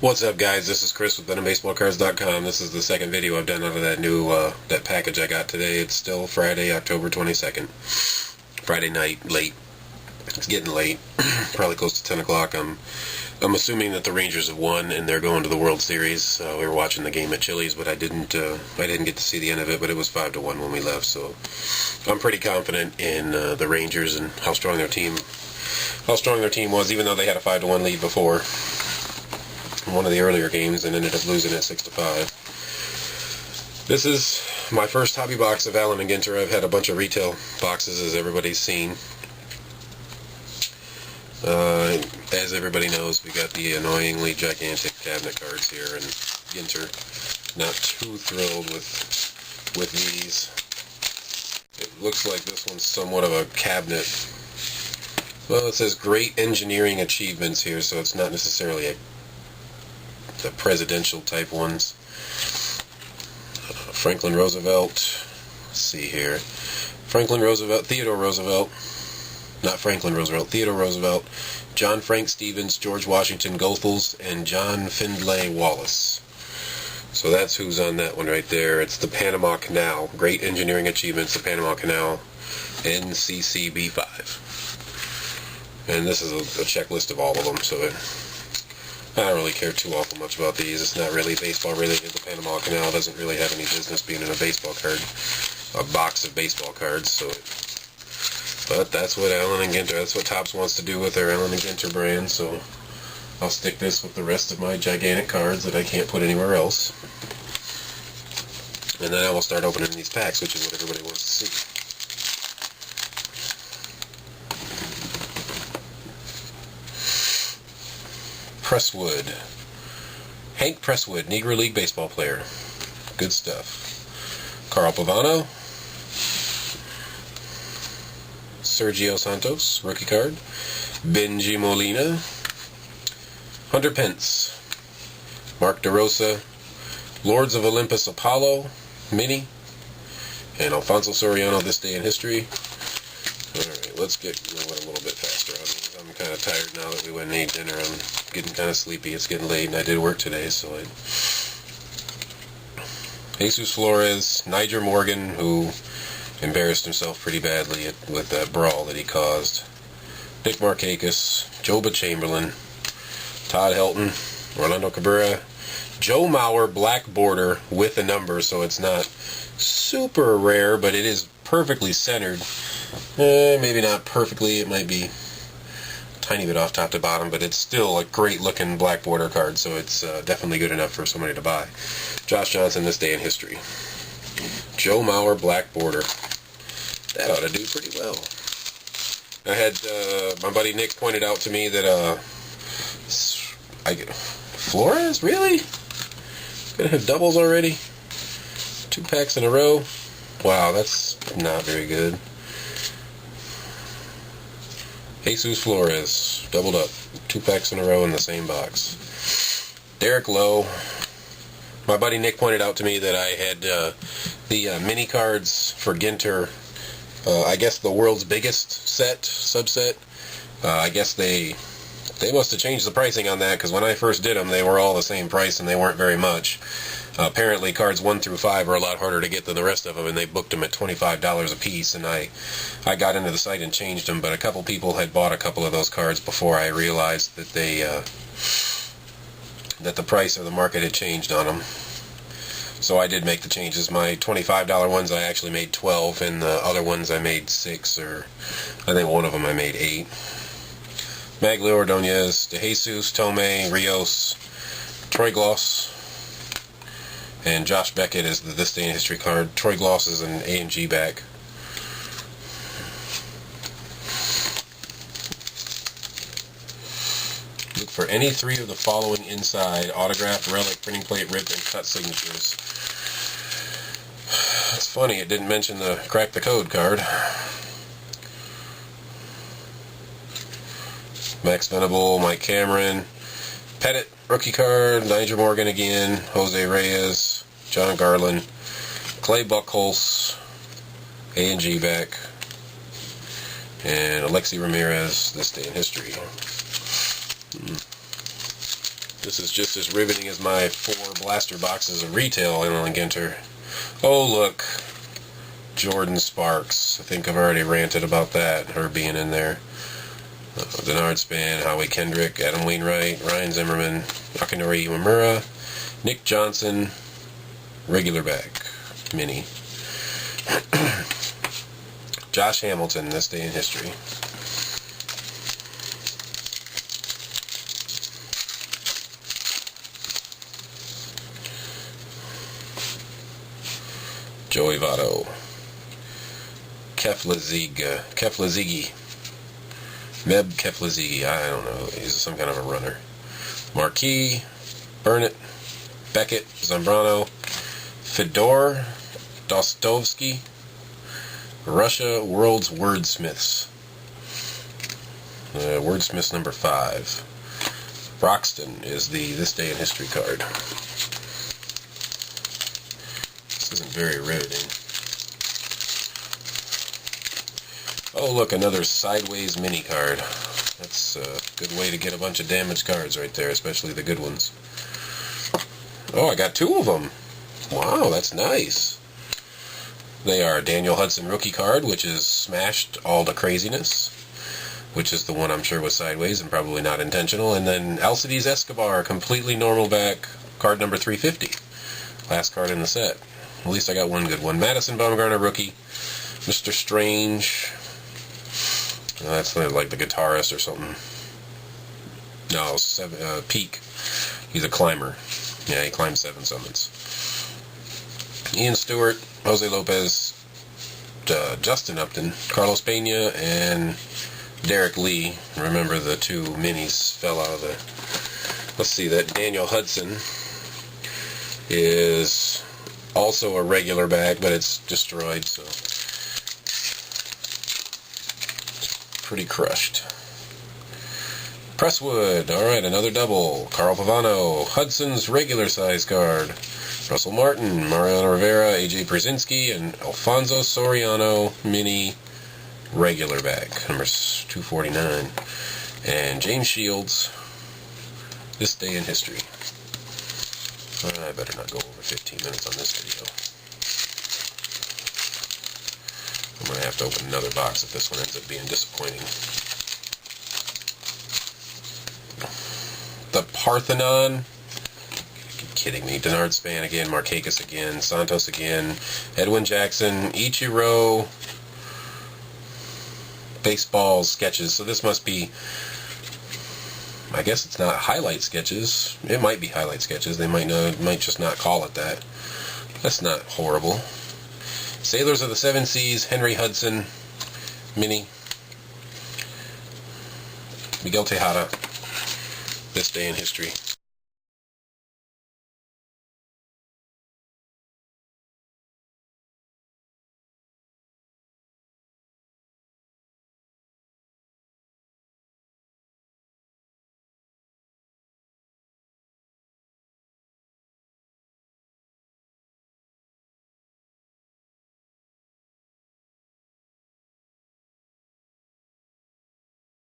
What's up, guys? This is Chris with BenonBaseballCards.com. This is the second video I've done out of that new that package I got today. It's still Friday, October 22nd. Friday night, late. It's getting late, probably close to 10 o'clock. I'm assuming that the Rangers have won and they're going to the World Series. We were watching the game at Chili's, but I didn't get to see the end of it. But it was 5-1 when we left, so I'm pretty confident in the Rangers and how strong their team was, even though they had a 5-1 lead before in one of the earlier games and ended up losing it 6-5. This is my first hobby box of Allen and Ginter. I've had a bunch of retail boxes, as everybody's seen. As everybody knows, we got the annoyingly gigantic cabinet cards here, and Ginter not too thrilled with these. It looks like this one's somewhat of a cabinet. Well, it says great engineering achievements here, so it's not necessarily the presidential type ones. Franklin Roosevelt. Let's see here. Theodore Roosevelt. Not Franklin Roosevelt. Theodore Roosevelt. John Frank Stevens, George Washington Goethals, and John Findlay Wallace. So that's who's on that one right there. It's the Panama Canal. Great engineering achievements, the Panama Canal, NCCB5. And this is a checklist of all of them, so I don't really care too awful much about these. It's not really baseball related. The Panama Canal doesn't really have any business being in a baseball card, a box of baseball cards. But that's what Allen and Ginter, that's what Topps wants to do with their Allen and Ginter brand. So I'll stick this with the rest of my gigantic cards that I can't put anywhere else. And then I will start opening these packs, which is what everybody wants to see. Presswood. Hank Presswood, Negro League baseball player. Good stuff. Carl Pavano. Sergio Santos, rookie card. Benji Molina. Hunter Pence. Mark DeRosa. Lords of Olympus Apollo, mini. And Alfonso Soriano, This Day in History. Alright, let's get going a little bit faster on these. I'm kind of tired now that we went and ate dinner. I'm getting kind of sleepy. It's getting late, and I did work today, so Jesus Flores, Niger Morgan, who embarrassed himself pretty badly with that brawl that he caused. Dick Markakis, Joba Chamberlain, Todd Helton, Orlando Cabrera, Joe Mauer, black border with a number, so it's not super rare, but it is perfectly centered. Maybe not perfectly, it might be a tiny bit off top to bottom, but it's still a great looking black border card, so it's definitely good enough for somebody to buy. Josh Johnson, This Day in History. Joe Mauer, black border. That ought to do pretty well. I had my buddy Nick pointed out to me that Flores, really? Gonna have doubles already? 2 packs in a row? Wow, that's not very good. Jesus Flores, doubled up. 2 packs in a row in the same box. Derek Lowe. My buddy Nick pointed out to me that I had the mini cards for Ginter. I guess the world's biggest subset. I guess they must have changed the pricing on that, because when I first did them, they were all the same price and they weren't very much. Apparently, cards 1 through 5 are a lot harder to get than the rest of them, and they booked them at $25 a piece. And I got into the site and changed them, but a couple people had bought a couple of those cards before I realized that that the price of the market had changed on them. So I did make the changes. My $25 ones I actually made 12, and the other ones I made 6, or I think one of them I made 8. Magglio Ordonez, DeJesus, Tomei, Rios, Troy Gloss, and Josh Beckett is the This Day in History card. Troy Gloss is an A&G back. Look for any 3 of the following inside: autograph, relic, printing plate, rip, and cut signatures. It's funny, it didn't mention the Crack the Code card. Max Venable, Mike Cameron, Pettit, rookie card, Niger Morgan again, Jose Reyes, John Garland, Clay Buchholz, A&G back, and Alexi Ramirez, This Day in History. This is just as riveting as my 4 blaster boxes of retail on Ginter. Oh, look. Jordan Sparks. I think I've already ranted about that, her being in there. Denard Span, Howie Kendrick, Adam Wainwright, Ryan Zimmerman, Akinori Iwamura, Nick Johnson, regular back, mini. Josh Hamilton, this day in history. Joey Votto. Keflezigi. Meb Keflezigi, I don't know, he's some kind of a runner. Marquis, Burnett, Beckett, Zambrano, Fedor, Dostovsky, Russia World's Wordsmiths. Wordsmiths number 5. Broxton is the This Day in History card. This isn't very riveting. Oh, look, another sideways mini card. That's a good way to get a bunch of damaged cards right there, especially the good ones. Oh, I got 2 of them. Wow, that's nice. They are Daniel Hudson rookie card, which is smashed all to craziness, which is the one I'm sure was sideways and probably not intentional. And then Alcides Escobar, completely normal back, card number 350. Last card in the set. At least I got one good one. Madison Bumgarner rookie. Mr. Strange. That's like the guitarist or something. No, Peak. He's a climber. Yeah, he climbs 7 summits. Ian Stewart, Jose Lopez, Justin Upton, Carlos Pena, and Derek Lee. Remember the 2 minis fell out of the... Let's see, that Daniel Hudson is also a regular bag, but it's destroyed, so... pretty crushed. Presswood, alright, another double. Carl Pavano, Hudson's regular size card. Russell Martin, Mariano Rivera, AJ Przinsky, and Alfonso Soriano, mini regular back, number 249. And James Shields, This Day in History. I better not go over 15 minutes on this video. I'm going to have to open another box if this one ends up being disappointing. The Parthenon. You're kidding me. Denard Span again, Markakis again, Santos again, Edwin Jackson, Ichiro, baseball sketches. So this must be, I guess it's not highlight sketches. It might be highlight sketches. They might just not call it that. That's not horrible. Sailors of the Seven Seas, Henry Hudson, mini. Miguel Tejada, This Day in History.